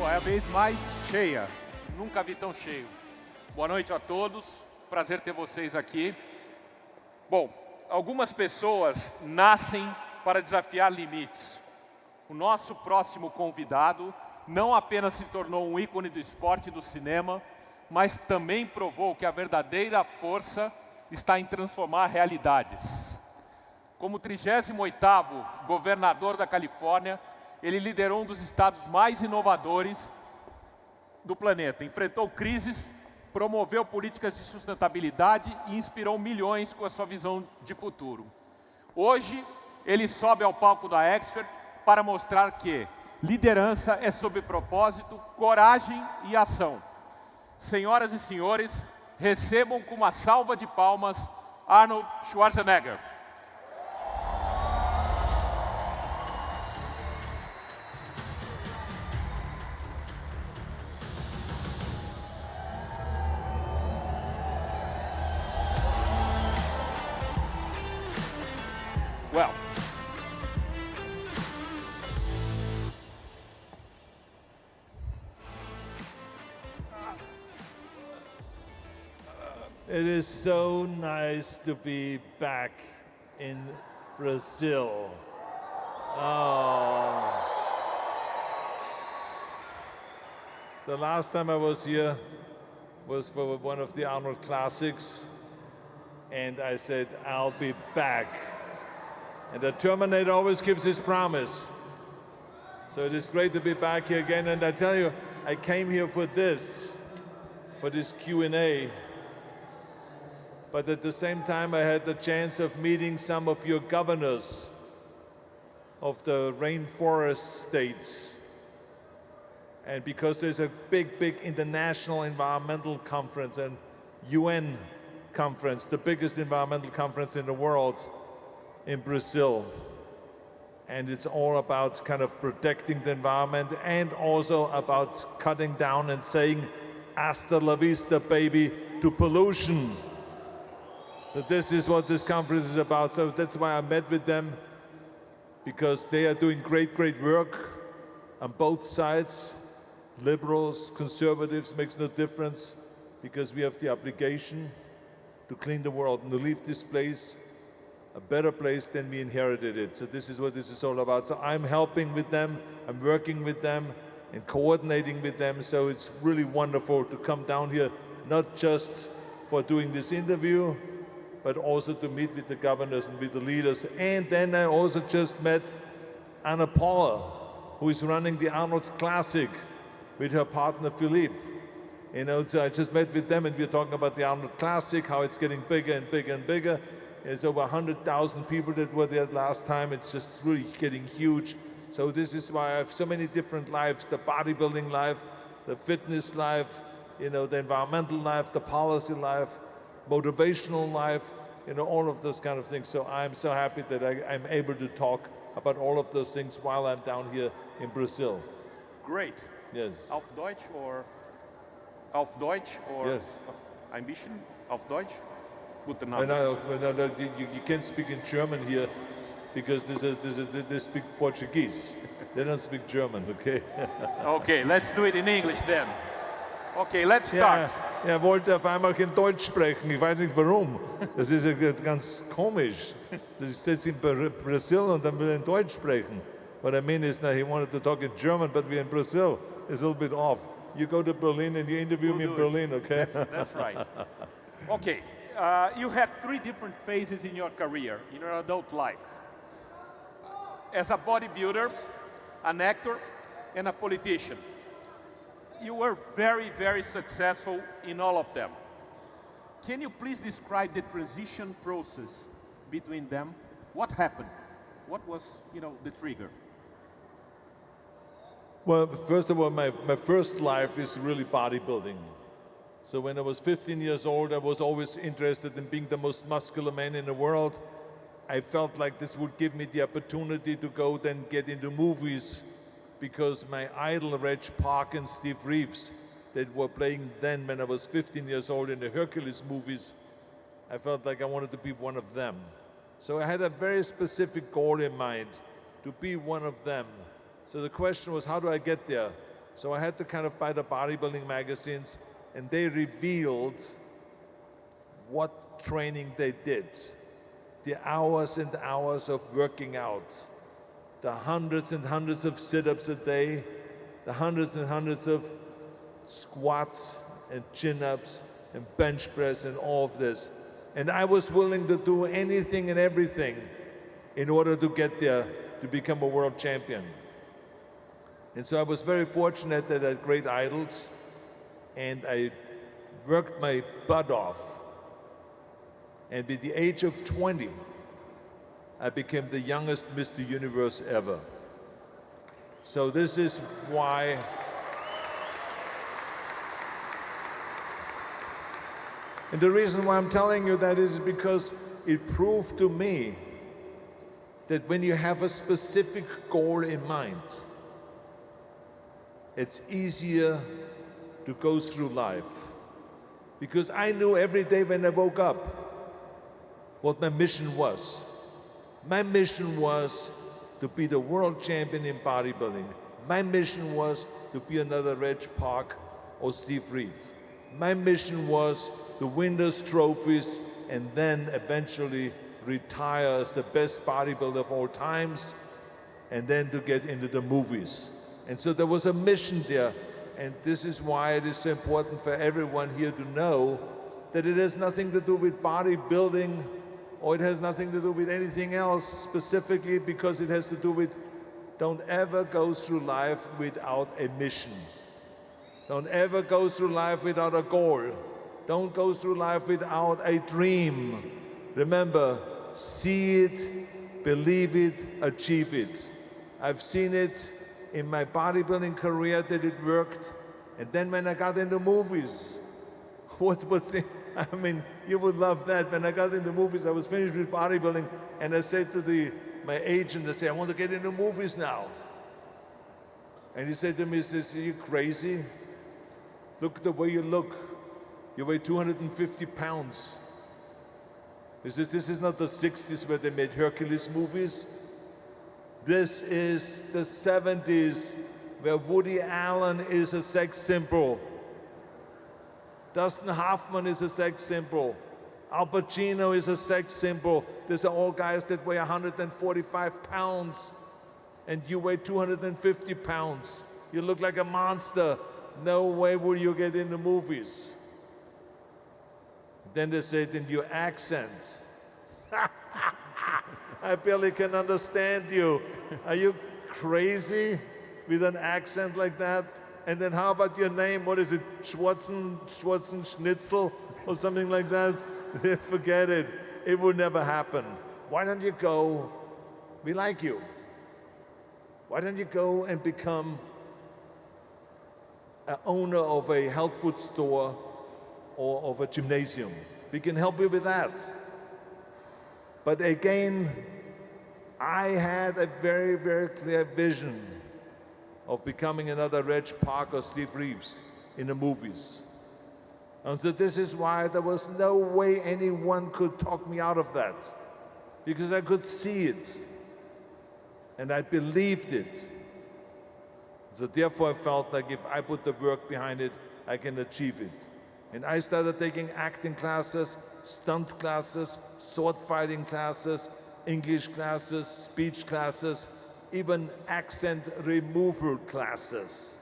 É a vez mais cheia. Nunca vi tão cheio. Boa noite a todos. Prazer ter vocês aqui. Bom, algumas pessoas nascem para desafiar limites. O nosso próximo convidado não apenas se tornou um ícone do esporte e do cinema, mas também provou que a verdadeira força está em transformar realidades. Como 38º governador da Califórnia, ele liderou um dos estados mais inovadores do planeta. Enfrentou crises, promoveu políticas de sustentabilidade e inspirou milhões com a sua visão de futuro. Hoje, ele sobe ao palco da Expert para mostrar que liderança é sobre propósito, coragem e ação. Senhoras e senhores, recebam com uma salva de palmas Arnold Schwarzenegger. Well, it is so nice to be back in Brazil. Oh. The last time I was here was for one of the Arnold Classics, and I said, I'll be back. And the Terminator always keeps his promise. So it is great to be back here again. And I tell you, I came here for this Q&A. But at the same time, I had the chance of meeting some of your governors of the rainforest states. And because there's a big international environmental conference and UN conference, the biggest environmental conference in the world, in Brazil. And it's all about kind of protecting the environment and also about cutting down and saying hasta la vista, baby, to pollution. So this is what this conference is about. So that's why I met with them, because they are doing great work on both sides. Liberals, conservatives, makes no difference, because we have the obligation to clean the world and to leave this place a better place than we inherited it. So this is what this is all about. So I'm helping with them, I'm working with them and coordinating with them. So it's really wonderful to come down here, not just for doing this interview, but also to meet with the governors and with the leaders. And then I also just met Anna Paula, who is running the Arnold Classic with her partner Philippe. You know, so I just met with them and we're talking about the Arnold Classic, how it's getting bigger and bigger and bigger. There's over 100,000 people that were there last time. It's just really getting huge. So this is why I have so many different lives: the bodybuilding life, the fitness life, you know, the environmental life, the policy life, motivational life, you know, all of those kind of things. So I'm so happy that I'm able to talk about all of those things while I'm down here in Brazil. Great. Yes. Auf Deutsch or Yes. ein bisschen auf Deutsch? Guten No, Abend. you can't speak in German here because they speak Portuguese. They don't speak German, okay? Okay, let's do it in English then. Okay, let's start. Er wollte auf einmal kein Deutsch sprechen, ich weiß nicht warum. Das ist ja ganz komisch. Das ist jetzt in Brazil und dann will er in Deutsch sprechen. What I mean is that he wanted to talk in German, but we're in Brazil. It's a little bit off. You go to Berlin and you interview me in Berlin, okay? That's right. Okay, you had 3 different phases in your career, in your adult life. As a bodybuilder, an actor, and a politician. You were very successful in all of them. Can you please describe the transition process between them? What happened? What was, the trigger? Well, first of all, my first life is really bodybuilding. So when I was 15 years old, I was always interested in being the most muscular man in the world. I felt like this would give me the opportunity to go then get into movies, because my idol, Reg Park and Steve Reeves, that were playing then when I was 15 years old in the Hercules movies, I felt like I wanted to be one of them. So I had a very specific goal in mind, to be one of them. So the question was, how do I get there? So I had to kind of buy the bodybuilding magazines, and they revealed what training they did. The hours and hours of working out, the hundreds and hundreds of sit-ups a day, the hundreds and hundreds of squats and chin-ups and bench press and all of this. And I was willing to do anything and everything in order to get there, to become a world champion. And so I was very fortunate that I had great idols, and I worked my butt off. And at the age of 20, I became the youngest Mr. Universe ever. So this is why and the reason why I'm telling you that is because it proved to me that when you have a specific goal in mind, it's easier to go through life. Because I knew every day when I woke up what my mission was. My mission was to be the world champion in bodybuilding. My mission was to be another Reg Park or Steve Reeve. My mission was to win those trophies and then eventually retire as the best bodybuilder of all times, and then to get into the movies. And so there was a mission there, and this is why it is so important for everyone here to know that it has nothing to do with bodybuilding, or it has nothing to do with anything else specifically, because it has to do with don't ever go through life without a mission. Don't ever go through life without a goal. Don't go through life without a dream. Remember, see it, believe it, achieve it. I've seen it in my bodybuilding career that it worked. And then when I got into movies, I mean, you would love that. When I got into movies, I was finished with bodybuilding, and I said to my agent, I said, I want to get into movies now. And he said to me, he says, are you crazy? Look at the way you look. You weigh 250 pounds. He says, this is not the 60s where they made Hercules movies. This is the 70s where Woody Allen is a sex symbol. Dustin Hoffman is a sex symbol. Al Pacino is a sex symbol. These are all guys that weigh 145 pounds, and you weigh 250 pounds. You look like a monster. No way will you get into movies. Then they say, in your accent. I barely can understand you. Are you crazy with an accent like that? And then how about your name? What is it? Schwarzenegger or something like that? Forget it. It will never happen. Why don't you go? We like you. Why don't you go and become an owner of a health food store or of a gymnasium? We can help you with that. But again, I had a very, very clear vision of becoming another Reg Park or Steve Reeves in the movies. And so this is why there was no way anyone could talk me out of that, because I could see it and I believed it. So therefore I felt like if I put the work behind it, I can achieve it. And I started taking acting classes, stunt classes, sword fighting classes, English classes, speech classes, even accent removal classes.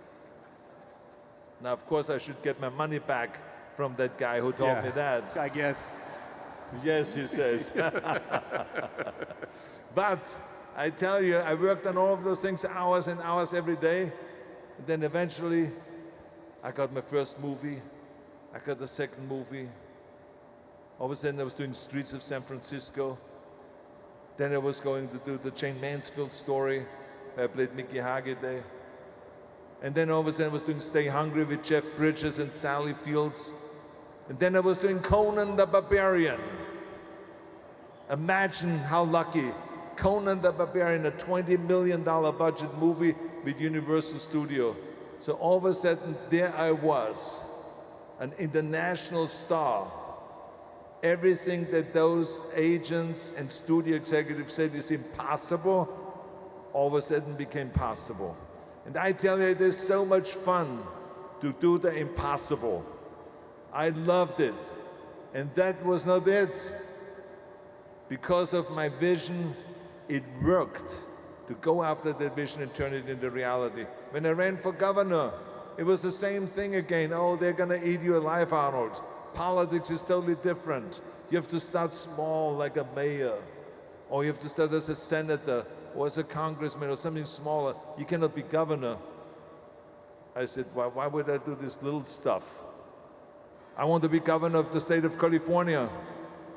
Now, of course, I should get my money back from that guy who told me that. I guess. Yes, he says. But I tell you, I worked on all of those things hours and hours every day. And then eventually, I got my first movie. I got the second movie. All of a sudden, I was doing Streets of San Francisco. Then I was going to do the Jane Mansfield story, where I played Mickey Haggerty. And then all of a sudden I was doing Stay Hungry with Jeff Bridges and Sally Fields. And then I was doing Conan the Barbarian. Imagine how lucky. Conan the Barbarian, a $20 million budget movie with Universal Studio. So all of a sudden, there I was, an international star. Everything that those agents and studio executives said is impossible, all of a sudden became possible. And I tell you, it is so much fun to do the impossible. I loved it. And that was not it. Because of my vision, it worked to go after that vision and turn it into reality. When I ran for governor, it was the same thing again. Oh, they're gonna eat you alive, Arnold. Politics is totally different. You have to start small, like a mayor, or you have to start as a senator, or as a congressman, or something smaller. You cannot be governor. I said, why would I do this little stuff? I want to be governor of the state of California.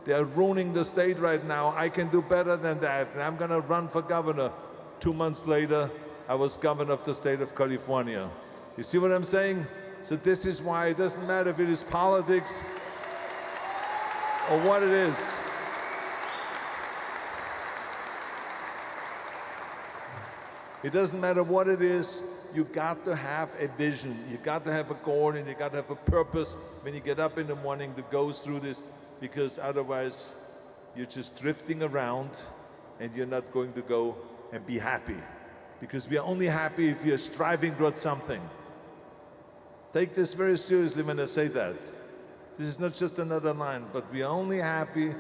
They are ruining the state right now. I can do better than that, and I'm gonna run for governor. 2 months later, I was governor of the state of California. You see what I'm saying? So this is why it doesn't matter if it is politics or what it is. It doesn't matter what it is, you got to have a vision, you got to have a goal, and you got to have a purpose when you get up in the morning to go through this, because otherwise you're just drifting around and you're not going to go and be happy. Because we are only happy if we are striving towards something. Take this very seriously when I say that. This is not just another line, but we are only happy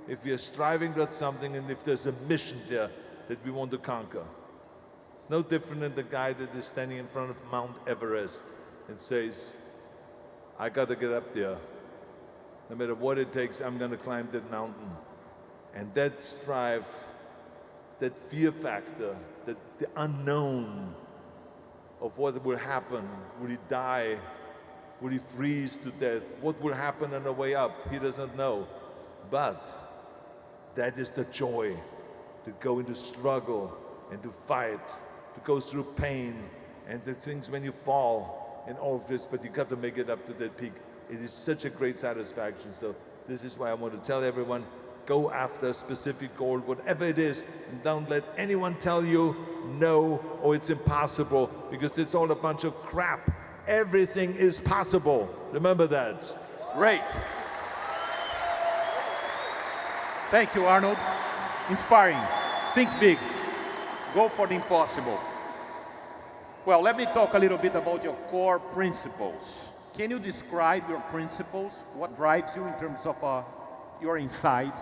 if we are striving towards something and if there's a mission there that we want to conquer. It's no different than the guy that is standing in front of Mount Everest and says, I got to get up there. No matter what it takes, I'm going to climb that mountain. And that strive, that fear factor, that the unknown of what will happen. Will he die? Will he freeze to death? What will happen on the way up? He doesn't know. But that is the joy, to go into struggle and to fight, to go through pain and the things when you fall and all of this, but you got to make it up to that peak. It is such a great satisfaction. So this is why I want to tell everyone, go after a specific goal, whatever it is, and don't let anyone tell you no or it's impossible, because it's all a bunch of crap. Everything is possible. Remember that. Great. Thank you, Arnold. Inspiring. Think big. Go for the impossible. Well, let me talk a little bit about your core principles. Can you describe your principles? What drives you in terms of your inside?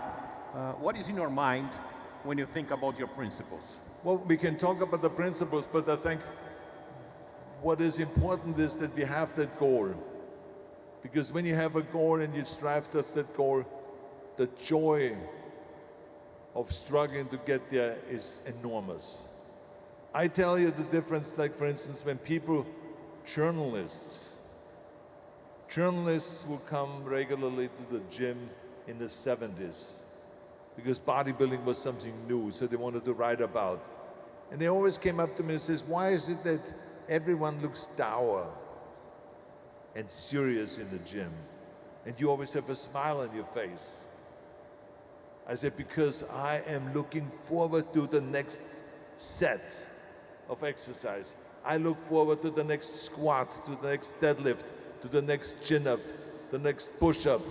What is in your mind when you think about your principles? Well, we can talk about the principles, but I think what is important is that we have that goal. Because when you have a goal and you strive towards that goal, the joy of struggling to get there is enormous. I tell you the difference, like for instance, when journalists will come regularly to the gym in the 70s because bodybuilding was something new, so they wanted to write about. And they always came up to me and says, why is it that everyone looks dour and serious in the gym, and you always have a smile on your face? I said, because I am looking forward to the next set of exercise. I look forward to the next squat, to the next deadlift, to the next chin-up, the next push-up.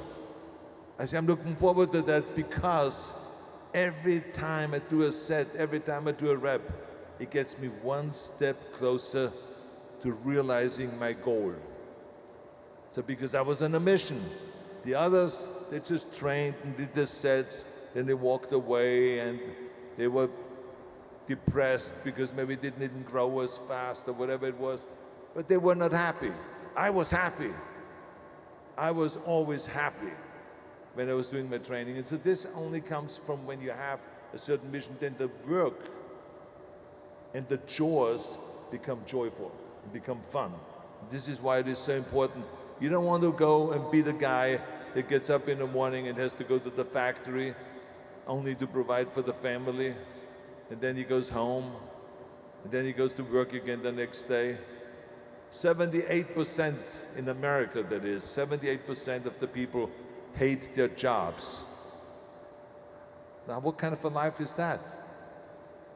I say, I'm looking forward to that because every time I do a set, every time I do a rep, it gets me one step closer to realizing my goal. So because I was on a mission. The others, they just trained and did their sets, then they walked away and they were depressed because maybe they didn't grow as fast or whatever it was, but they were not happy. I was happy. I was always happy when I was doing my training. And so this only comes from when you have a certain mission, then the work and the chores become joyful and become fun. This is why it is so important. You don't want to go and be the guy that gets up in the morning and has to go to the factory only to provide for the family, and then he goes home, and then he goes to work again the next day. 78% in America, that is, 78% of the people hate their jobs. Now, what kind of a life is that?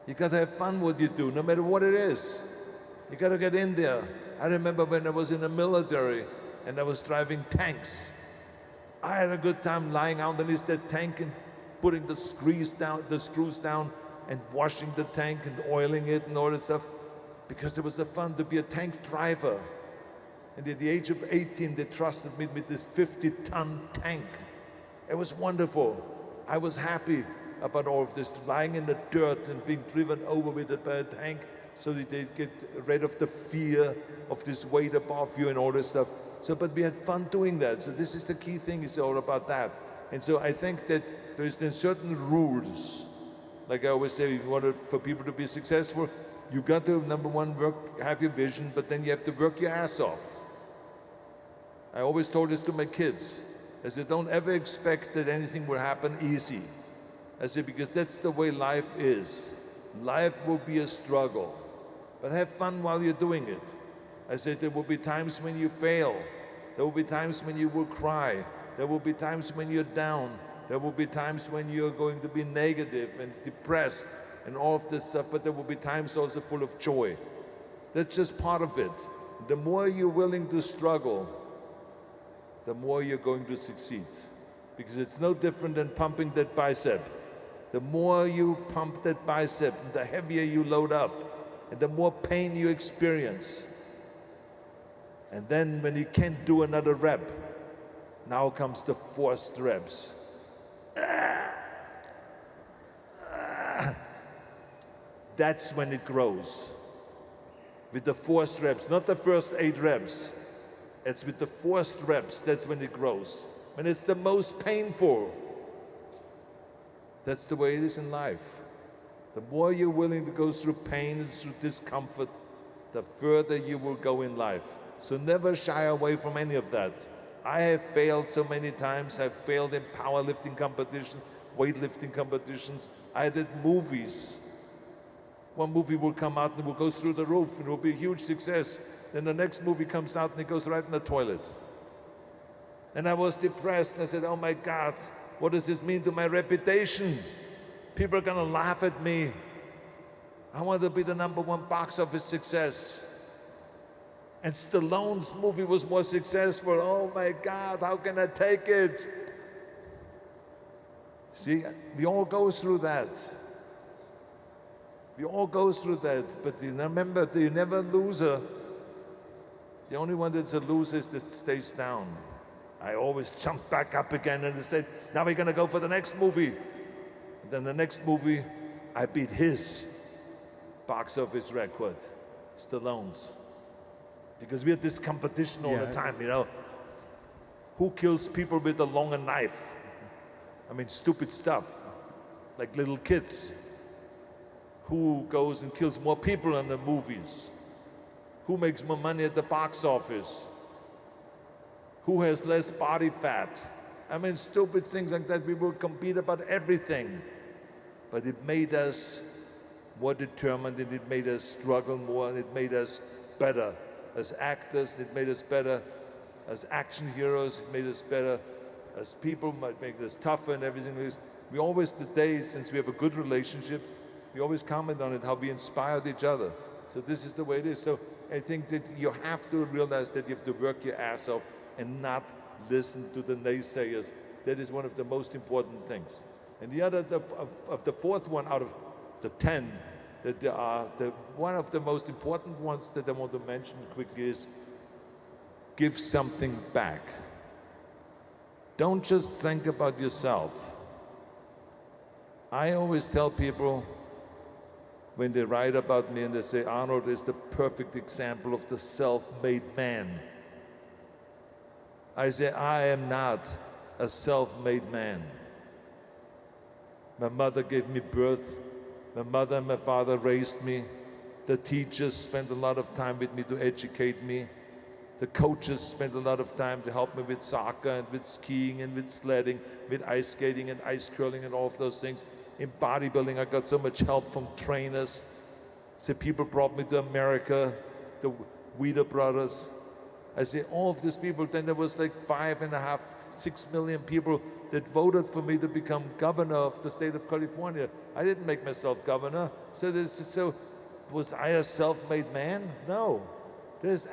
You got to have fun what you do, no matter what it is. You got to get in there. I remember when I was in the military and I was driving tanks. I had a good time lying underneath that tank and putting the screws down and washing the tank and oiling it and all that stuff. because it was the fun to be a tank driver. And at the age of 18, they trusted me with this 50-ton tank. It was wonderful. I was happy about all of this, lying in the dirt and being driven over with it by a tank so that they get rid of the fear of this weight above you and all this stuff. So, but we had fun doing that. So this is the key thing, it's all about that. And so I think that there's then certain rules. Like I always say, for people to be successful, you got to, number one, have your vision, but then you have to work your ass off. I always told this to my kids. I said, don't ever expect that anything will happen easy. I said, because that's the way life is. Life will be a struggle, but have fun while you're doing it. I said, there will be times when you fail. There will be times when you will cry. There will be times when you're down. There will be times when you're going to be negative and depressed and all of this stuff, but there will be times also full of joy. That's just part of it. The more you're willing to struggle, the more you're going to succeed. Because it's no different than pumping that bicep. The more you pump that bicep, the heavier you load up, and the more pain you experience. And then when you can't do another rep, now comes the forced reps. That's when it grows. With the forced reps, not the first 8 reps. It's with the forced reps, that's when it grows. When it's the most painful. That's the way it is in life. The more you're willing to go through pain and through discomfort, the further you will go in life. So never shy away from any of that. I have failed so many times. I've failed in powerlifting competitions, weightlifting competitions. I did movies. One movie will come out and it will go through the roof and it will be a huge success. Then the next movie comes out and it goes right in the toilet. And I was depressed and I said, oh my God, what does this mean to my reputation? People are gonna laugh at me. I want to be the #1 box office success. And Stallone's movie was more successful. Oh my God, how can I take it? See, we all go through that. We all go through that, but you remember, you're never a loser. The only one that's a loser is that stays down. I always jump back up again and I said, now we're gonna go for the next movie. And then the next movie, I beat his box office record, Stallone's. Because we had this competition all the time, you know. Who kills people with a longer knife? I mean, stupid stuff, like little kids. Who goes and kills more people in the movies? Who makes more money at the box office? Who has less body fat? I mean, stupid things like that. We will compete about everything. But it made us more determined, and it made us struggle more, and it made us better as actors. It made us better as action heroes. It made us better as people, might make us tougher and everything. We always, today, since we have a good relationship, we always comment on it, how we inspired each other. So this is the way it is. So I think that you have to realize that you have to work your ass off and not listen to the naysayers. That is one of the most important things. And the other, of the fourth one out of the 10, that there are, one of the most important ones that I want to mention quickly is give something back. Don't just think about yourself. I always tell people, when they write about me and they say, Arnold is the perfect example of the self-made man. I say, I am not a self-made man. My mother gave me birth. My mother and my father raised me. The teachers spent a lot of time with me to educate me. The coaches spent a lot of time to help me with soccer and with skiing and with sledding, with ice skating and ice curling and all of those things. In bodybuilding, I got so much help from trainers. So people brought me to America, the Weider brothers. I say, all of these people, then there was like 5.5, 6 million people that voted for me to become governor of the state of California. I didn't make myself governor. So was I a self-made man? No. There's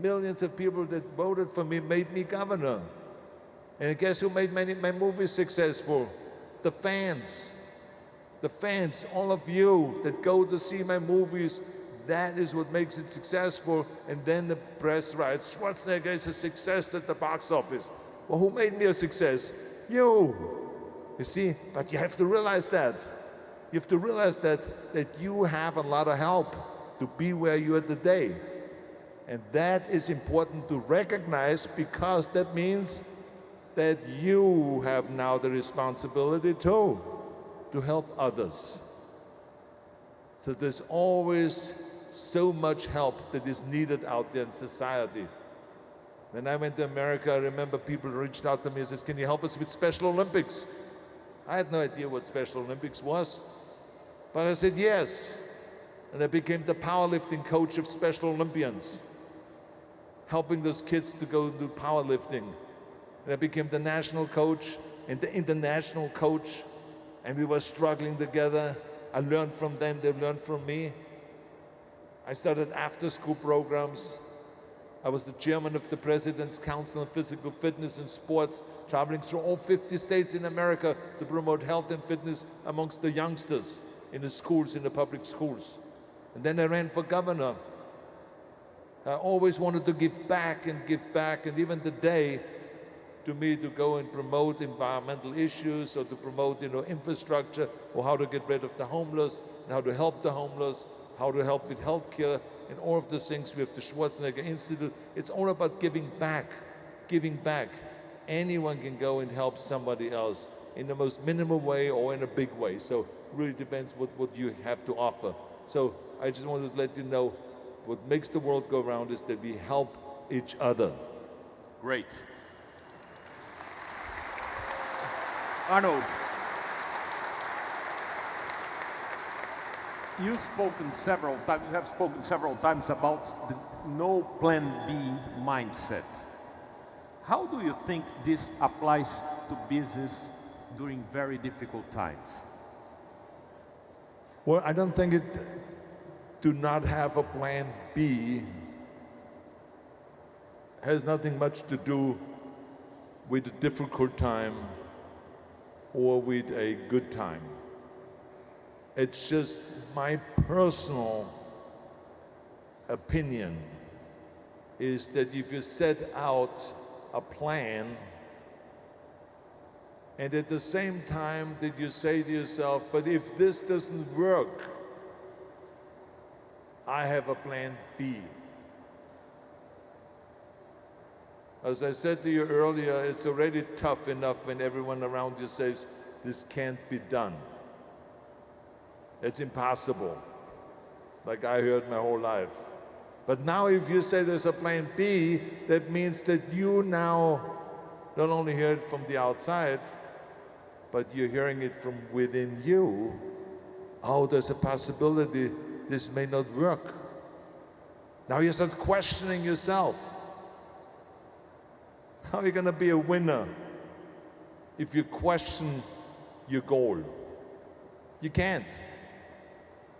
millions of people that voted for me, made me governor. And guess who made my movies successful? The fans. The fans, all of you that go to see my movies, that is what makes it successful. And then the press writes, Schwarzenegger is a success at the box office. Well, who made me a success? You. You see, but you have to realize that. You have to realize that you have a lot of help to be where you are today. And that is important to recognize, because that means that you have now the responsibility too to help others. So there's always so much help that is needed out there in society. When I went to America, I remember people reached out to me and said, can you help us with Special Olympics? I had no idea what Special Olympics was, but I said yes. And I became the powerlifting coach of Special Olympians, helping those kids to go do powerlifting. And I became the national coach and the international coach, and we were struggling together. I learned from them, they learned from me. I started after-school programs. I was the chairman of the President's Council on Physical Fitness and Sports, traveling through all 50 states in America to promote health and fitness amongst the youngsters in the schools, in the public schools. And then I ran for governor. I always wanted to give back, and even today, to me, to go and promote environmental issues, or to promote, infrastructure, or how to get rid of the homeless, and how to help the homeless, how to help with healthcare, and all of the things with the Schwarzenegger Institute. It's all about giving back, giving back. Anyone can go and help somebody else in the most minimal way or in a big way. So it really depends what you have to offer. So I just wanted to let you know, what makes the world go round is that we help each other. Great. Arnold, you have spoken several times about the no plan B mindset. How do you think this applies to business during very difficult times? Well, I don't think it do not have a plan B has nothing much to do with a difficult time or with a good time. It's just my personal opinion is that if you set out a plan, and at the same time that you say to yourself, but if this doesn't work, I have a plan B. As I said to you earlier, it's already tough enough when everyone around you says, this can't be done. It's impossible, like I heard my whole life. But now if you say there's a plan B, that means that you now not only hear it from the outside, but you're hearing it from within you. Oh, there's a possibility this may not work. Now you start questioning yourself. How are you going to be a winner if you question your goal? You can't.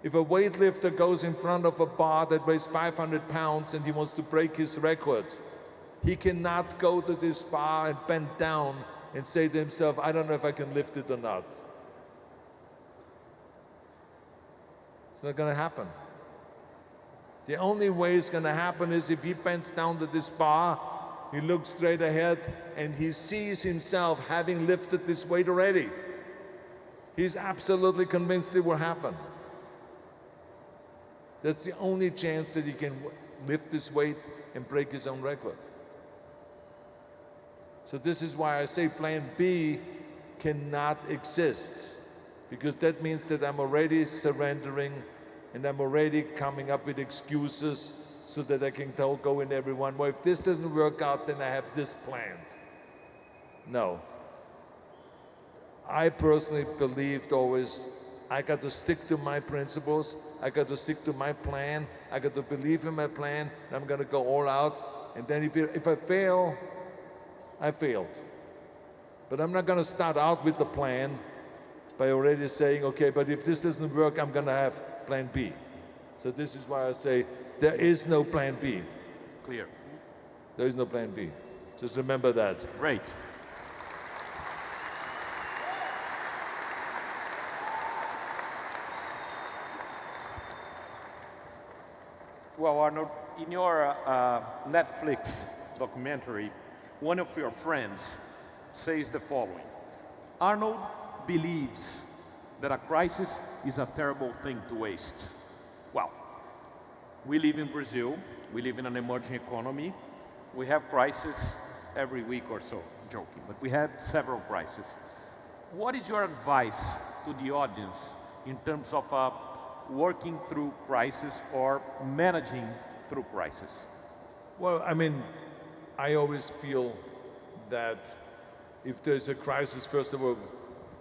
If a weightlifter goes in front of a bar that weighs 500 pounds and he wants to break his record, he cannot go to this bar and bend down and say to himself, I don't know if I can lift it or not. It's not going to happen. The only way it's going to happen is if he bends down to this bar, he looks straight ahead, and he sees himself having lifted this weight already. He's absolutely convinced it will happen. That's the only chance that he can lift this weight and break his own record. So this is why I say plan B cannot exist, because that means that I'm already surrendering and I'm already coming up with excuses so that I can tell go in everyone, well, if this doesn't work out, then I have this planned. No. I personally believed always, I got to stick to my principles, I got to stick to my plan, I got to believe in my plan, and I'm gonna go all out, and then if I fail, I failed. But I'm not gonna start out with the plan by already saying, okay, but if this doesn't work, I'm gonna have plan B. So this is why I say, there is no plan B. Clear. There is no plan B. Just remember that. Great. Well, Arnold, in your Netflix documentary, one of your friends says the following: Arnold believes that a crisis is a terrible thing to waste. Well, we live in Brazil, we live in an emerging economy, we have crises every week or so, joking, but we had several crises. What is your advice to the audience in terms of working through crisis or managing through crisis? Well, I mean, I always feel that if there's a crisis, first of all,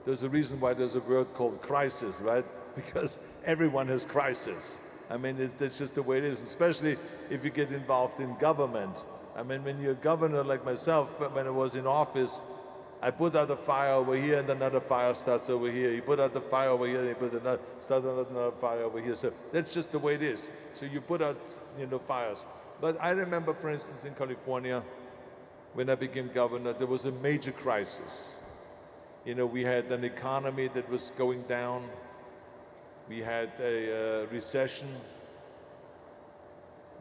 there's a reason why there's a word called crisis, right? Because everyone has crisis. I mean, that's just the way it is, especially if you get involved in government. I mean, when you're a governor like myself, when I was in office, I put out a fire over here and another fire starts over here. You put out the fire over here and you put another fire over here. So that's just the way it is. So you put out, fires. But I remember, for instance, in California, when I became governor, there was a major crisis. We had an economy that was going down. We had a recession,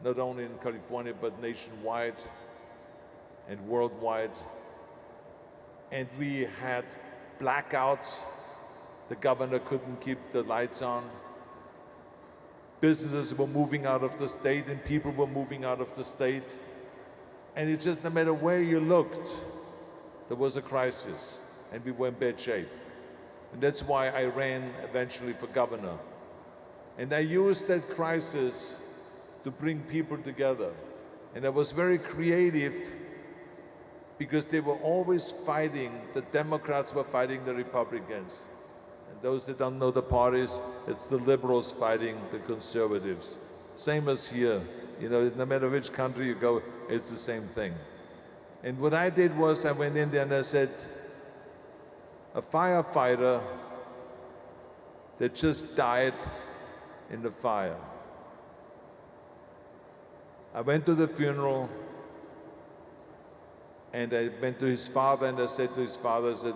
not only in California, but nationwide and worldwide. And we had blackouts. The governor couldn't keep the lights on. Businesses were moving out of the state and people were moving out of the state. And it's just no matter where you looked, there was a crisis and we were in bad shape. And that's why I ran eventually for governor. And I used that crisis to bring people together. And I was very creative because they were always fighting. The Democrats were fighting the Republicans. And those that don't know the parties, it's the liberals fighting the conservatives. Same as here. No matter which country you go, it's the same thing. And what I did was I went in there and I said, a firefighter that just died in the fire. I went to the funeral and I went to his father and I said to his father, I said,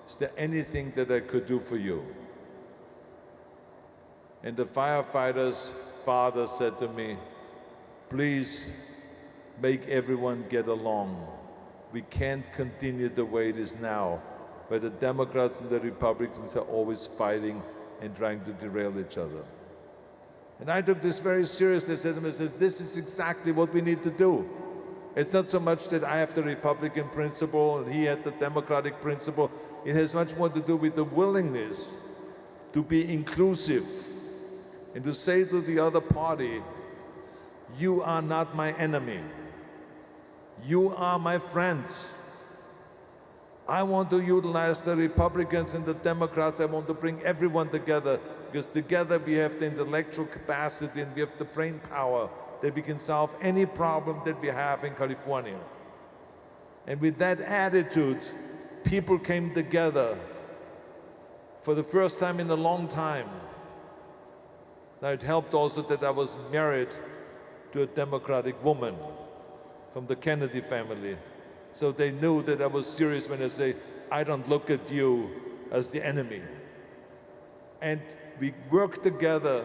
is there anything that I could do for you? And the firefighter's father said to me, please make everyone get along. We can't continue the way it is now, where the Democrats and the Republicans are always fighting and trying to derail each other. And I took this very seriously. I said to myself, this is exactly what we need to do. It's not so much that I have the Republican principle and he had the Democratic principle. It has much more to do with the willingness to be inclusive and to say to the other party, you are not my enemy. You are my friends. I want to utilize the Republicans and the Democrats. I want to bring everyone together because together we have the intellectual capacity and we have the brain power that we can solve any problem that we have in California. And with that attitude, people came together for the first time in a long time. Now it helped also that I was married to a Democratic woman from the Kennedy family. So they knew that I was serious when I say, I don't look at you as the enemy. And we worked together.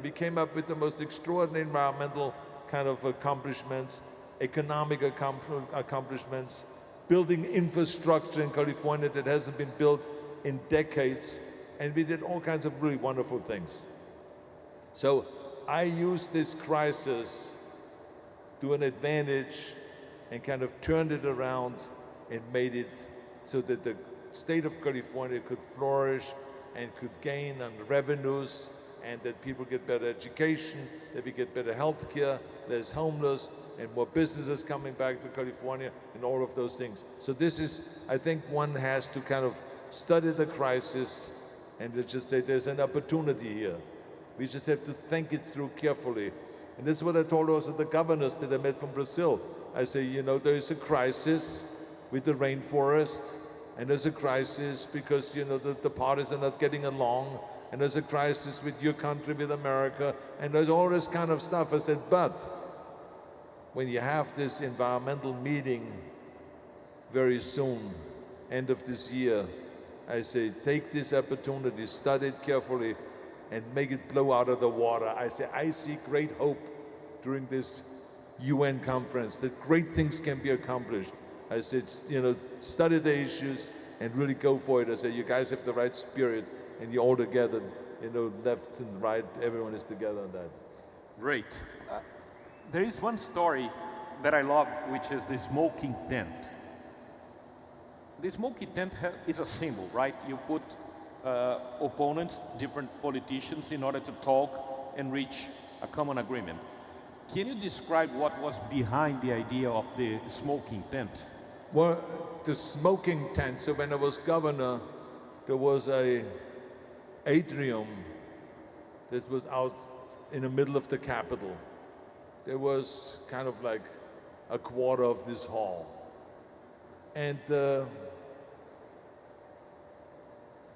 We came up with the most extraordinary environmental kind of accomplishments, economic accomplishments, building infrastructure in California that hasn't been built in decades. And we did all kinds of really wonderful things. So I used this crisis to an advantage and kind of turned it around and made it so that the state of California could flourish and could gain on revenues and that people get better education, that we get better health care, less homeless, and more businesses coming back to California, and all of those things. So this is, I think one has to kind of study the crisis and to just say there's an opportunity here. We just have to think it through carefully. And this is what I told also the governors that I met from Brazil. I say, there is a crisis with the rainforest, and there's a crisis because, the parties are not getting along, and there's a crisis with your country, with America, and there's all this kind of stuff. I said, but when you have this environmental meeting very soon, end of this year, I say, take this opportunity, study it carefully, and make it blow out of the water. I say, I see great hope during this UN conference, that great things can be accomplished. I said, study the issues and really go for it. I said, you guys have the right spirit, and you're all together, left and right, everyone is together on that. Great. There is one story that I love, which is the smoking tent. The smoking tent is a symbol, right? You put opponents, different politicians, in order to talk and reach a common agreement. Can you describe what was behind the idea of the smoking tent? Well, the smoking tent, so when I was governor, there was a atrium that was out in the middle of the Capitol. There was kind of like a quarter of this hall. And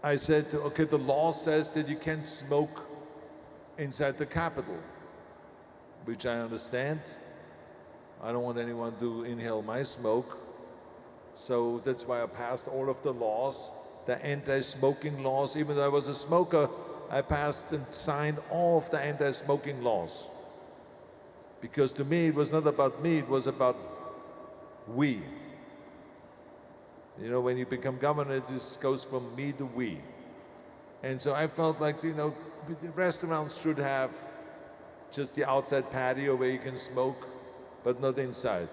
I said, okay, the law says that you can't smoke inside the Capitol, which I understand. I don't want anyone to inhale my smoke. So that's why I passed all of the laws, the anti-smoking laws. Even though I was a smoker, I passed and signed all of the anti-smoking laws. Because to me, it was not about me, it was about we. When you become governor, it just goes from me to we. And so I felt like, the restaurants should have just the outside patio where you can smoke, but not inside.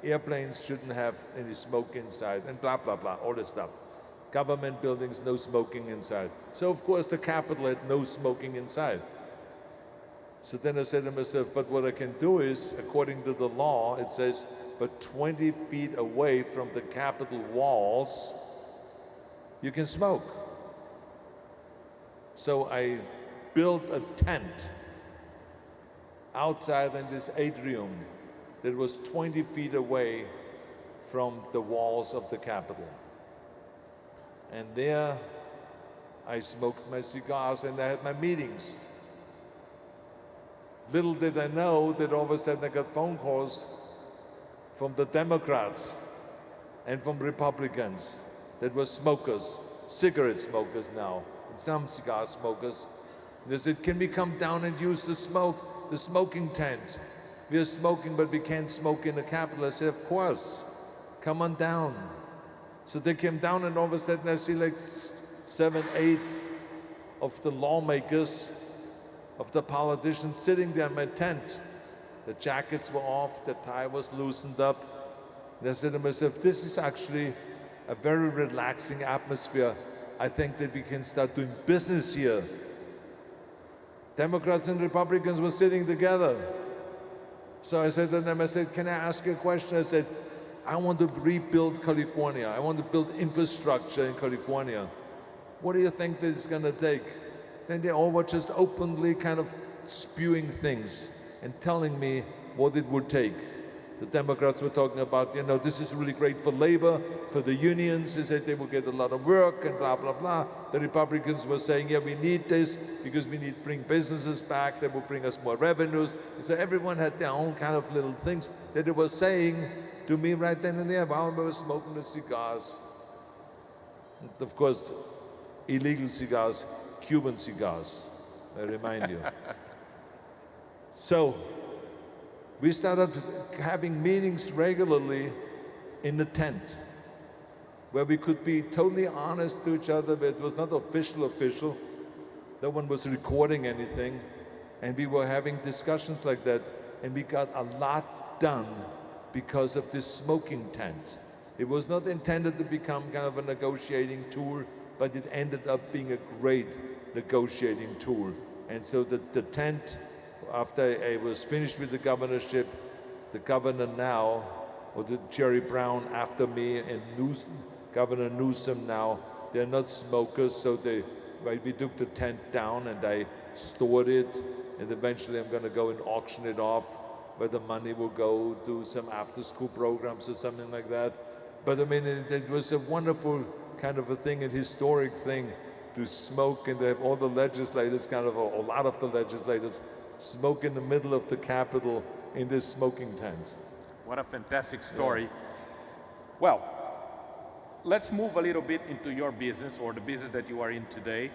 Airplanes shouldn't have any smoke inside, and blah, blah, blah, all this stuff. Government buildings, no smoking inside. So of course the Capitol had no smoking inside. So then I said to myself, but what I can do is, according to the law, it says, but 20 feet away from the Capitol walls, you can smoke. So I built a tent outside in this atrium that was 20 feet away from the walls of the Capitol. And there I smoked my cigars and I had my meetings. Little did I know that all of a sudden I got phone calls from the Democrats and from Republicans that were smokers, cigarette smokers now, and some cigar smokers. And they said, can we come down and use the smoking tent? We are smoking, but we can't smoke in the Capitol. I said, of course, come on down. So they came down, and all of a sudden I see like 7, 8 of the lawmakers, of the politicians sitting there in my tent. The jackets were off, the tie was loosened up. And I said to myself, this is actually a very relaxing atmosphere. I think that we can start doing business here. Democrats and Republicans were sitting together. So I said to them, can I ask you a question? I said, I want to rebuild California. I want to build infrastructure in California. What do you think that it's going to take? Then they all were just openly kind of spewing things and telling me what it would take. The Democrats were talking about, this is really great for labor, for the unions. They said they will get a lot of work and blah, blah, blah. The Republicans were saying, yeah, we need this because we need to bring businesses back. That will bring us more revenues. And so everyone had their own kind of little things that they were saying to me right then and there while I was smoking the cigars. And of course, illegal cigars, Cuban cigars, I remind you. So we started having meetings regularly in the tent where we could be totally honest to each other, but it was not official. No one was recording anything. And we were having discussions like that, and we got a lot done because of this smoking tent. It was not intended to become kind of a negotiating tool, but it ended up being a great negotiating tool. And so the tent, after I was finished with the governorship, the governor now, or the Jerry Brown after me, and Governor Newsom now, they're not smokers, so we took the tent down and I stored it, and eventually I'm going to go and auction it off, where the money will go do some after-school programs or something like that. But I mean, it was a wonderful kind of a thing, a historic thing, to smoke and to have all the legislators, kind of a lot of the legislators, smoke in the middle of the Capitol in this smoking tent. What a fantastic story. Yeah. Well, let's move a little bit into your business, or the business that you are in today.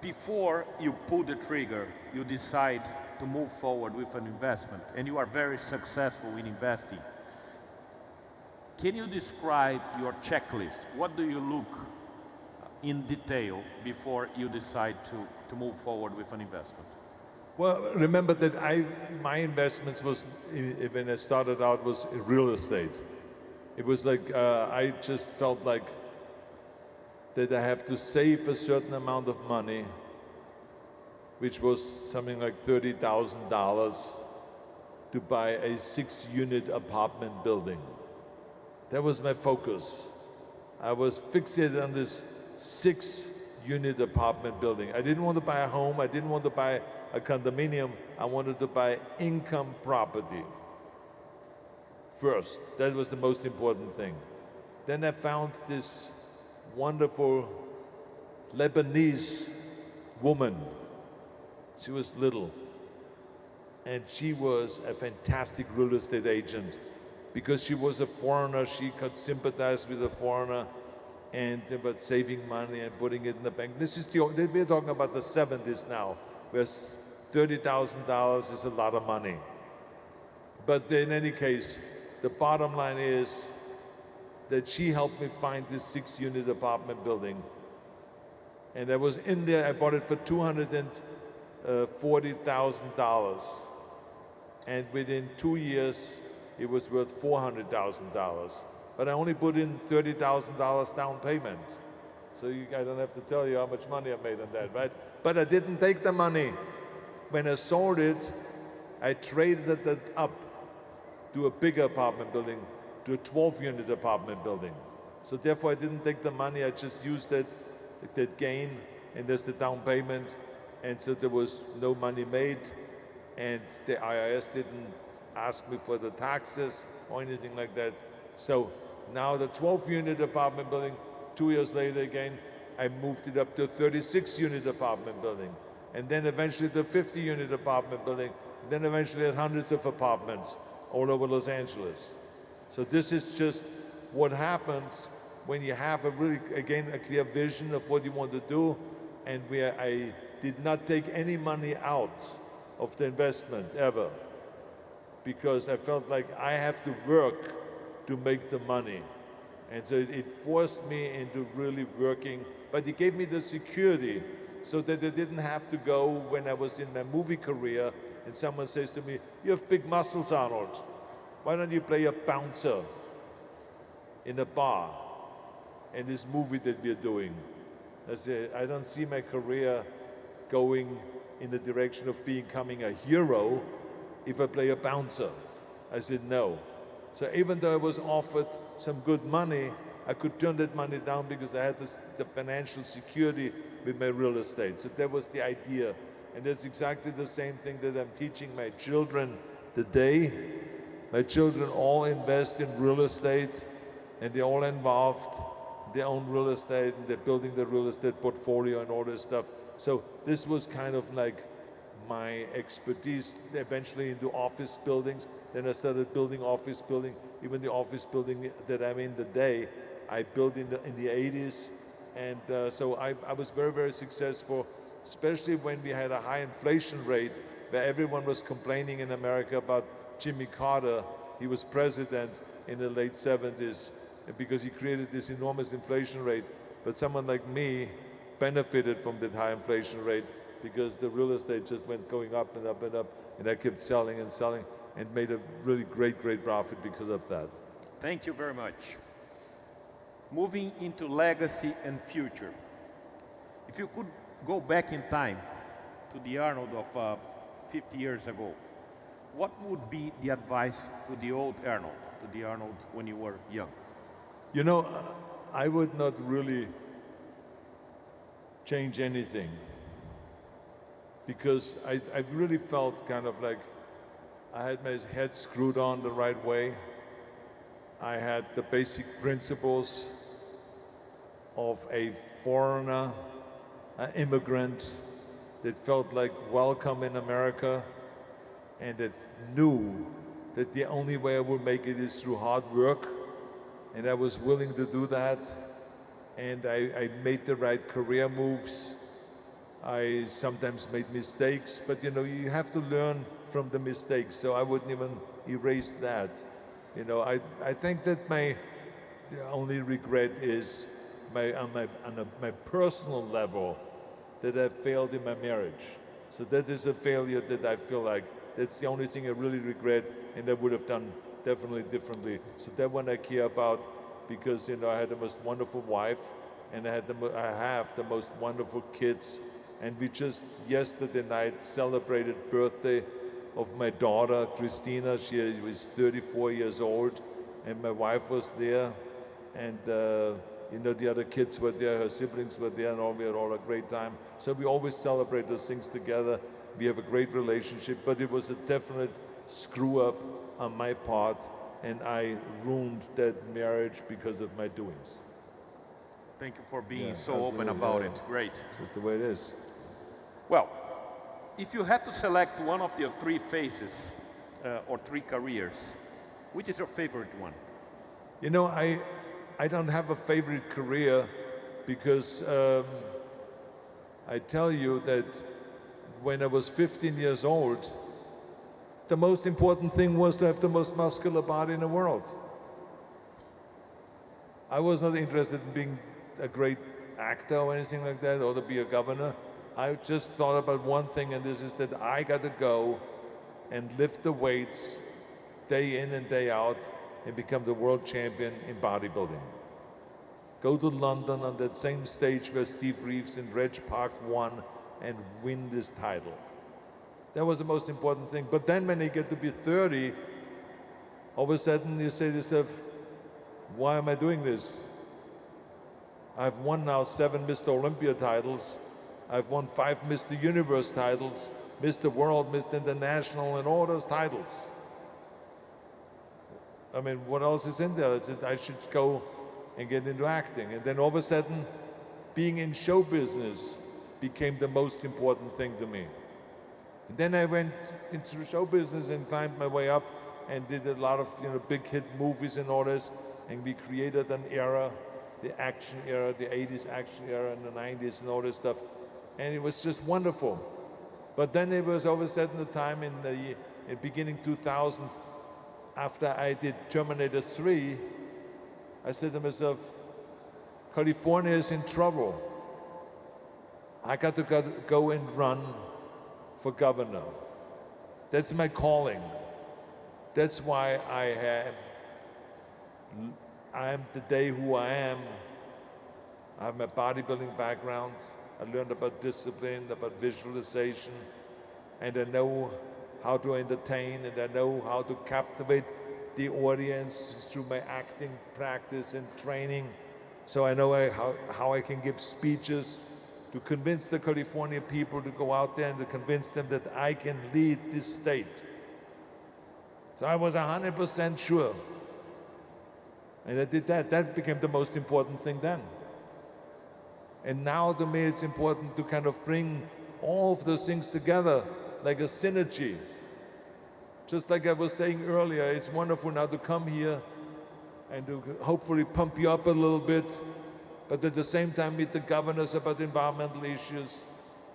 Before you pull the trigger, you decide to move forward with an investment, and you are very successful in investing, can you describe your checklist? What do you look in detail before you decide to move forward with an investment? Well, remember that my investments was, when I started out, was in real estate. It was like, I just felt like that I have to save a certain amount of money, which was something like $30,000, to buy a 6-unit apartment building. That was my focus. I was fixated on this 6-unit apartment building. I didn't want to buy a home. I didn't want to buy a condominium. I wanted to buy income property first. That was the most important thing. Then I found this wonderful Lebanese woman. She was little, and she was a fantastic real estate agent. Because she was a foreigner, she could sympathize with a foreigner and about saving money and putting it in the bank. We're talking about the 70s now, where $30,000 is a lot of money. But in any case, the bottom line is that she helped me find this 6-unit apartment building. And I was in there, I bought it for $240,000. And within 2 years, it was worth $400,000. But I only put in $30,000 down payment. So I don't have to tell you how much money I made on that, right? But I didn't take the money. When I sold it, I traded it up to a bigger apartment building, to a 12-unit apartment building. So therefore I didn't take the money, I just used that gain, and there's the down payment. And so there was no money made, and the IRS didn't ask me for the taxes or anything like that. So now the 12-unit apartment building, 2 years later again, I moved it up to a 36-unit apartment building. And then eventually the 50-unit apartment building, and then eventually had hundreds of apartments all over Los Angeles. So this is just what happens when you have a really, again, a clear vision of what you want to do, and where I did not take any money out of the investment ever, because I felt like I have to work to make the money. And so it forced me into really working, but it gave me the security so that I didn't have to go when I was in my movie career and someone says to me, "You have big muscles, Arnold. Why don't you play a bouncer in a bar in this movie that we're doing?" I said, I don't see my career going in the direction of becoming a hero if I play a bouncer. I said, no. So even though I was offered some good money, I could turn that money down because I had the financial security with my real estate. So that was the idea. And that's exactly the same thing that I'm teaching my children today. My children all invest in real estate, and they're all involved. They own real estate, and they're building their real estate portfolio and all this stuff. So this was kind of like my expertise, eventually into office buildings. Then I started building office building. Even the office building that I'm in today, I built in the 80s. And so I was very, very successful, especially when we had a high inflation rate, where everyone was complaining in America about Jimmy Carter. He was president in the late 70s because he created this enormous inflation rate. But someone like me benefited from that high inflation rate because the real estate just went going up and up and up, and I kept selling and selling and made a really great, great profit because of that. Thank you very much. Moving into legacy and future. If you could go back in time to the Arnold of 50 years ago, what would be the advice to the old Arnold, to the Arnold when you were young? You know, I would not really change anything, because I really felt kind of like I had my head screwed on the right way. I had the basic principles of a foreigner, an immigrant that felt like welcome in America, and that knew that the only way I would make it is through hard work, and I was willing to do that. And I made the right career moves, I sometimes made mistakes, but you know, you have to learn from the mistakes, so I wouldn't even erase that. You know, I think that my only regret is my personal level, that I failed in my marriage. So that is a failure that I feel like that's the only thing I really regret, and I would have done definitely differently. So that one I care about, because you know, I had the most wonderful wife, and I have the most wonderful kids. And we just yesterday night celebrated birthday of my daughter Christina. She was 34 years old, and my wife was there, and you know, the other kids were there, her siblings were there, and all, we had all a great time. So we always celebrate those things together. We have a great relationship, but it was a definite screw up on my part, and I ruined that marriage because of my doings. Thank you for being so open about it. Great. Just the way it is. Well, if you had to select one of your three phases or three careers, which is your favorite one? You know, I don't have a favorite career, because I tell you that when I was 15 years old, the most important thing was to have the most muscular body in the world. I was not interested in being a great actor or anything like that, or to be a governor. I just thought about one thing, and this is that I got to go and lift the weights day in and day out and become the world champion in bodybuilding. Go to London on that same stage where Steve Reeves and Reg Park won, and win this title. That was the most important thing. But then when you get to be 30, all of a sudden you say to yourself, why am I doing this? I've won now 7 Mr. Olympia titles. I've won 5 Mr. Universe titles, Mr. World, Mr. International, and all those titles. I mean, what else is in there? I should go and get into acting. And then all of a sudden, being in show business became the most important thing to me. And then I went into show business and climbed my way up and did a lot of, you know, big hit movies and all this. And we created an era, the action era, the 80s action era, and the 90s and all this stuff. And it was just wonderful. But then it was all of a sudden the time in beginning 2000, after I did Terminator 3, I said to myself, California is in trouble. I got to go and run for governor. That's my calling. That's why I am today who I am. I have my bodybuilding background. I learned about discipline, about visualization, and I know how to entertain, and I know how to captivate the audience through my acting practice and training. So I know how I can give speeches to convince the California people to go out there and to convince them that I can lead this state. So I was 100% sure. And I did that. That became the most important thing then. And now to me it's important to kind of bring all of those things together like a synergy. Just like I was saying earlier, it's wonderful now to come here and to hopefully pump you up a little bit, but at the same time meet the governors about environmental issues,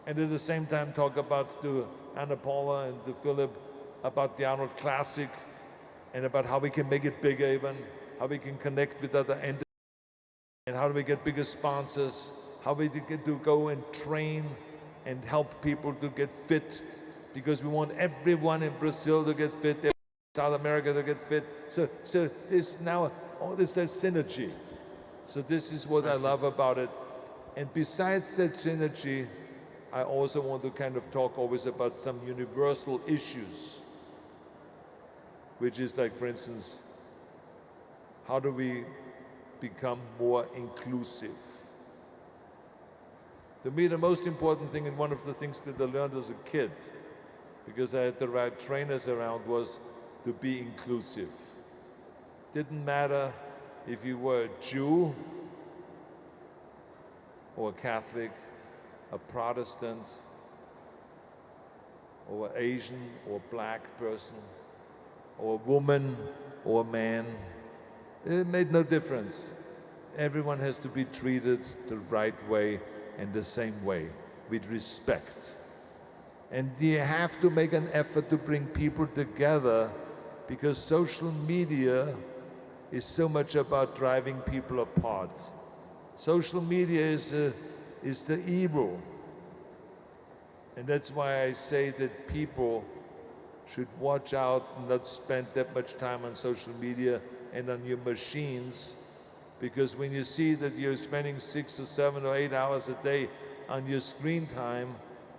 and at the same time talk to Anna Paula and to Philip about the Arnold Classic, and about how we can make it bigger even, how we can connect with other entities, and how do we get bigger sponsors, how we get to go and train and help people to get fit, because we want everyone in Brazil to get fit, everyone in South America to get fit. So this now, all this, there's synergy. So this is what I love about it. And besides that synergy, I also want to kind of talk always about some universal issues, which is like, for instance, how do we become more inclusive? To me, the most important thing, and one of the things that I learned as a kid, because I had the right trainers around, was to be inclusive. Didn't matter if you were a Jew or a Catholic, a Protestant, or an Asian or black person, or a woman or a man. It made no difference. Everyone has to be treated the right way and the same way. with respect. And you have to make an effort to bring people together, because social media is so much about driving people apart. Social media is the evil. And that's why I say that people should watch out and not spend that much time on social media and on your machines, because when you see that you're spending 6 or 7 or 8 hours a day on your screen time,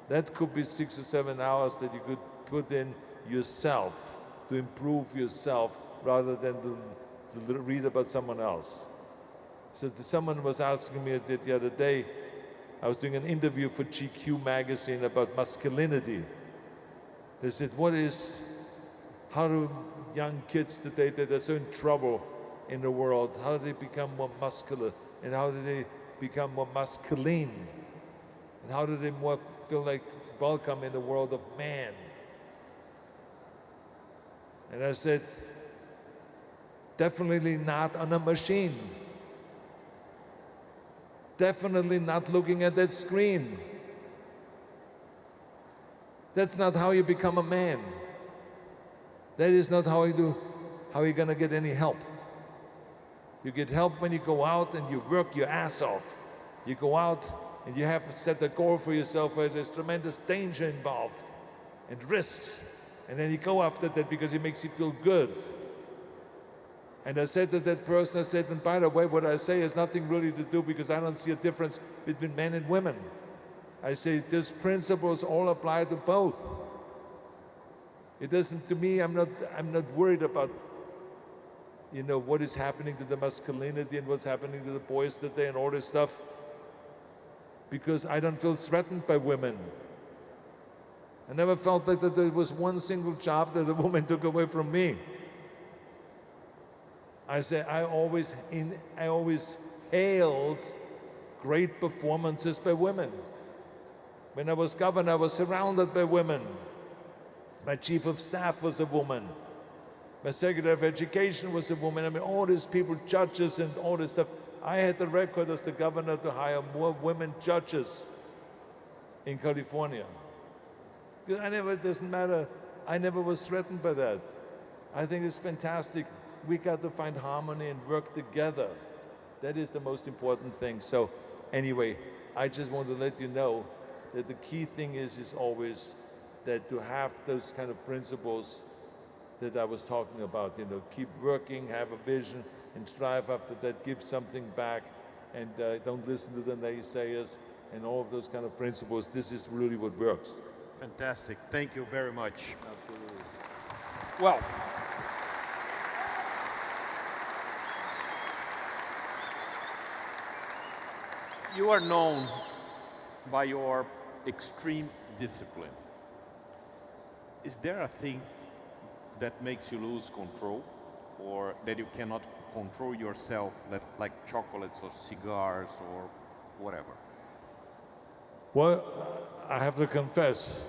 that could be 6 or 7 hours that you could put in yourself, to improve yourself, rather than to read about someone else. So someone was asking me the other day, I was doing an interview for GQ magazine about masculinity. They said, how do young kids today that are so in trouble in the world, how do they become more muscular, and how do they become more masculine? And how do they more feel like welcome in the world of man? And I said, definitely not on a machine. Definitely not looking at that screen. That's not how you become a man. That is not how you're gonna get any help. You get help when you go out and you work your ass off. You go out and you have to set a goal for yourself where there's tremendous danger involved and risks. And then you go after that because it makes you feel good. And I said to that person, I said, and by the way, what I say has nothing really to do, because I don't see a difference between men and women. I say these principles all apply to both. It doesn't, to me, I'm not worried about, what is happening to the masculinity and what's happening to the boys today and all this stuff, because I don't feel threatened by women. I never felt like that there was one single job that a woman took away from me. I say I always hailed great performances by women. When I was governor, I was surrounded by women. My chief of staff was a woman. My secretary of education was a woman. I mean, all these people, judges and all this stuff. I had the record as the governor to hire more women judges in California. Because it doesn't matter, I never was threatened by that. I think it's fantastic. We got to find harmony and work together. That is the most important thing. So anyway, I just want to let you know that the key thing is always that to have those kind of principles that I was talking about, keep working, have a vision, and strive after that, give something back, and don't listen to the naysayers, and all of those kind of principles. This is really what works. Fantastic. Thank you very much. Absolutely. Well, you are known by your extreme discipline. Is there a thing that makes you lose control, or that you cannot control yourself, like chocolates or cigars or whatever? Well, I have to confess,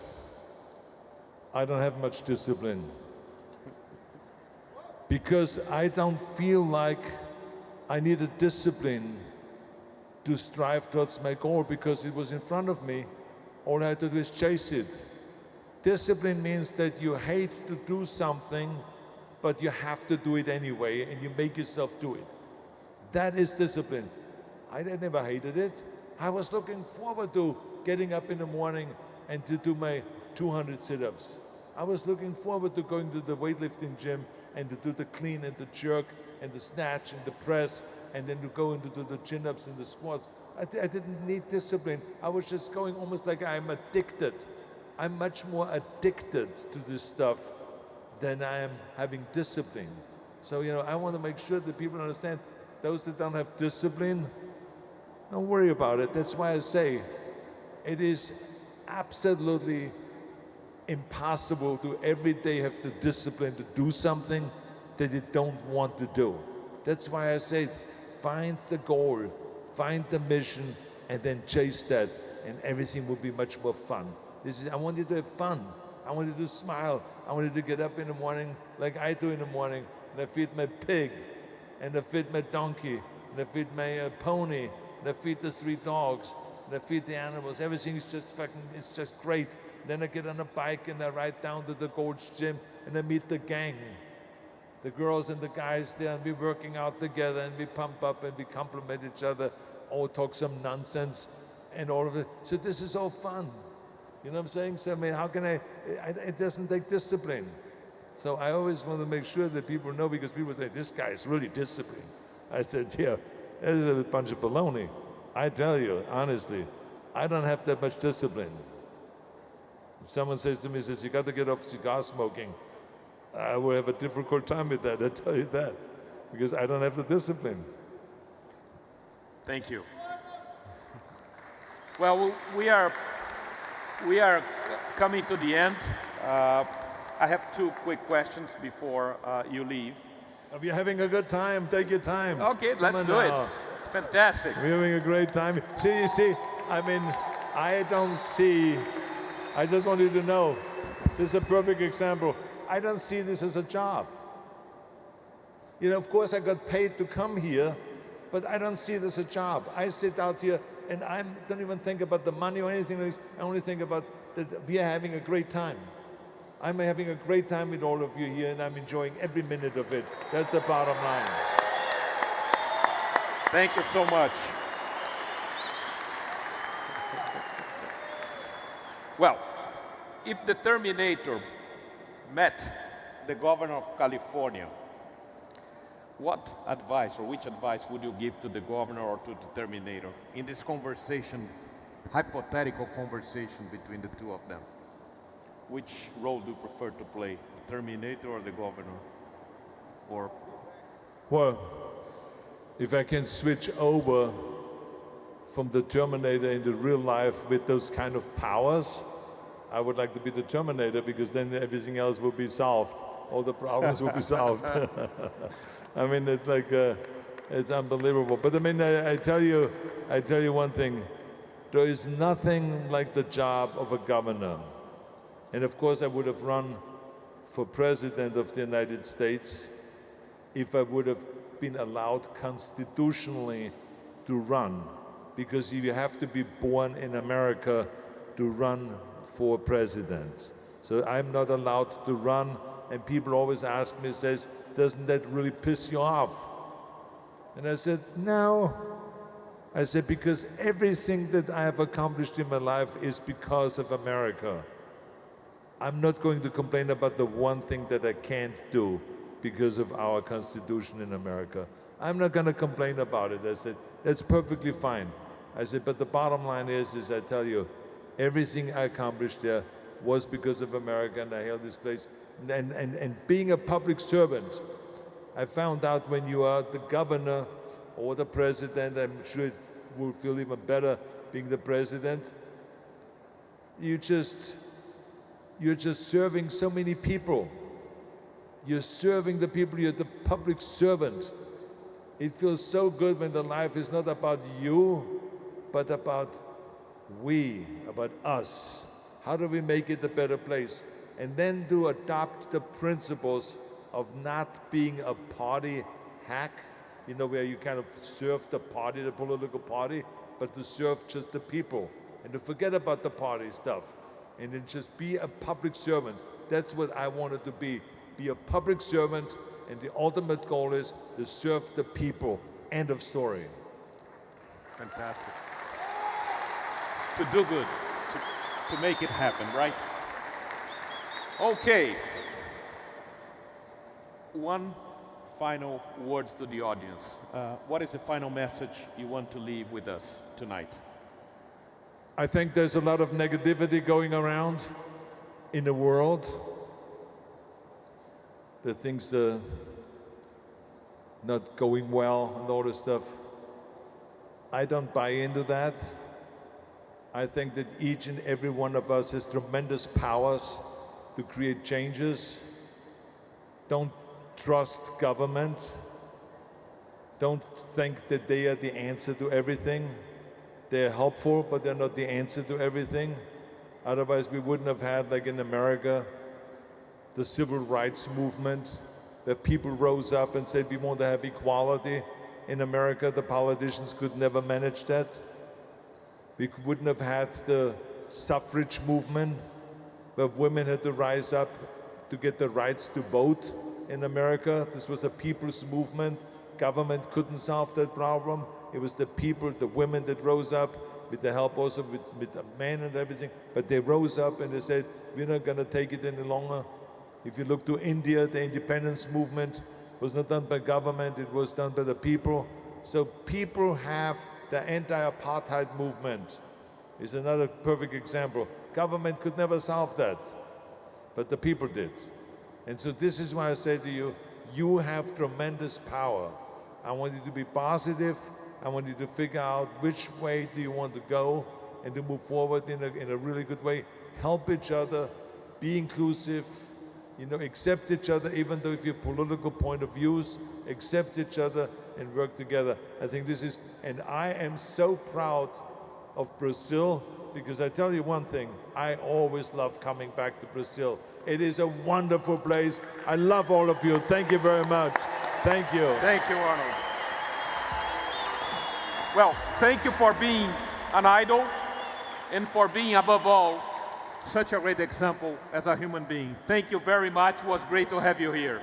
I don't have much discipline. Because I don't feel like I need a discipline to strive towards my goal, because it was in front of me. All I had to do is chase it. Discipline means that you hate to do something, but you have to do it anyway, and you make yourself do it. That is discipline. I never hated it. I was looking forward to getting up in the morning and to do my 200 sit-ups. I was looking forward to going to the weightlifting gym and to do the clean and the jerk and the snatch and the press, and then to go and to do the chin-ups and the squats. I didn't need discipline. I was just going almost like I'm addicted. I'm much more addicted to this stuff than I am having discipline. So, I want to make sure that people understand, those that don't have discipline, don't worry about it. That's why I say it is absolutely impossible to every day have the discipline to do something that you don't want to do. That's why I say find the goal, find the mission, and then chase that, and everything will be much more fun. I want you to have fun. I want you to smile. I want you to get up in the morning like I do in the morning, and I feed my pig, and I feed my donkey, and I feed my pony, and I feed the 3 dogs, and I feed the animals. Everything is just it's just great. Then I get on a bike and I ride down to the Gold's Gym and I meet the gang. The girls and the guys there, and we're working out together and we pump up and we compliment each other, or talk some nonsense and all of it. So this is all fun. You know what I'm saying? So I mean, how can it doesn't take discipline. So I always want to make sure that people know, because people say, this guy is really disciplined. I said, yeah, that is a bunch of baloney. I tell you, honestly, I don't have that much discipline. If someone says to me, you got to get off cigar smoking, I will have a difficult time with that, I tell you that, because I don't have the discipline. Thank you. Well, we are coming to the end. I have two quick questions before you leave. If you're having a good time, take your time. Okay, let's do it. Fantastic. We're having a great time. See, I mean, I just want you to know, this is a perfect example. I don't see this as a job. You know, of course I got paid to come here, but I don't see this as a job. I sit out here and I don't even think about the money or anything like this. I only think about that we are having a great time. I'm having a great time with all of you here, and I'm enjoying every minute of it. That's the bottom line. Thank you so much. Well, if the Terminator met the governor of California, what advice, or which advice would you give to the governor or to the Terminator in this conversation, hypothetical conversation between the two of them? Which role do you prefer to play, the Terminator or the governor? Or well, if I can switch over from the Terminator into real life with those kind of powers, I would like to be the Terminator, because then everything else will be solved. All the problems will be solved. I mean, it's like, it's unbelievable. But I mean, I tell you one thing. There is nothing like the job of a governor. And of course, I would have run for president of the United States if I would have been allowed constitutionally to run. Because you have to be born in America to run for president. So I'm not allowed to run, and people always ask me, says, doesn't that really piss you off? And I said, no. I said, because everything that I have accomplished in my life is because of America. I'm not going to complain about the one thing that I can't do because of our Constitution in America. I'm not going to complain about it. I said, that's perfectly fine. I said, but the bottom line is I tell you, everything I accomplished there was because of America, and I held this place. And being a public servant, I found out when you are the governor or the president, I'm sure it will feel even better being the president, you're just serving so many people. You're serving the people, you're the public servant. It feels so good when the life is not about you, but about we, about us. How do we make it a better place? And then to adopt the principles of not being a party hack, you know, where you kind of serve the party, the political party, but to serve just the people and to forget about the party stuff and then just be a public servant. That's what I wanted to be a public servant, and the ultimate goal is to serve the people. End of story. Fantastic. To do good, to make it happen, right? Okay. One final words to the audience. What is the final message you want to leave with us tonight? I think there's a lot of negativity going around in the world. That things are not going well and all this stuff. I don't buy into that. I think that each and every one of us has tremendous powers to create changes. Don't trust government. Don't think that they are the answer to everything. They're helpful, but they're not the answer to everything. Otherwise, we wouldn't have had, like in America, the civil rights movement, where people rose up and said, we want to have equality. In America, the politicians could never manage that. We wouldn't have had the suffrage movement, where women had to rise up to get the rights to vote in America. This was a people's movement. Government couldn't solve that problem. It was the people, the women that rose up, with the help also with the men and everything. But they rose up and they said, we're not going to take it any longer. If you look to India, the independence movement was not done by government, it was done by the people. So people have the anti-apartheid movement is another perfect example. Government could never solve that, but the people did. And so this is why I say to you, you have tremendous power. I want you to be positive. I want you to figure out which way do you want to go and to move forward in a really good way. Help each other, be inclusive, accept each other, even though if you have political point of views, accept each other and work together. I think this is, and I am so proud of Brazil, because I tell you one thing, I always love coming back to Brazil. It is a wonderful place. I love all of you. Thank you very much. Thank you. Thank you, Arnold. Well, thank you for being an idol and for being, above all, such a great example as a human being. Thank you very much. It was great to have you here.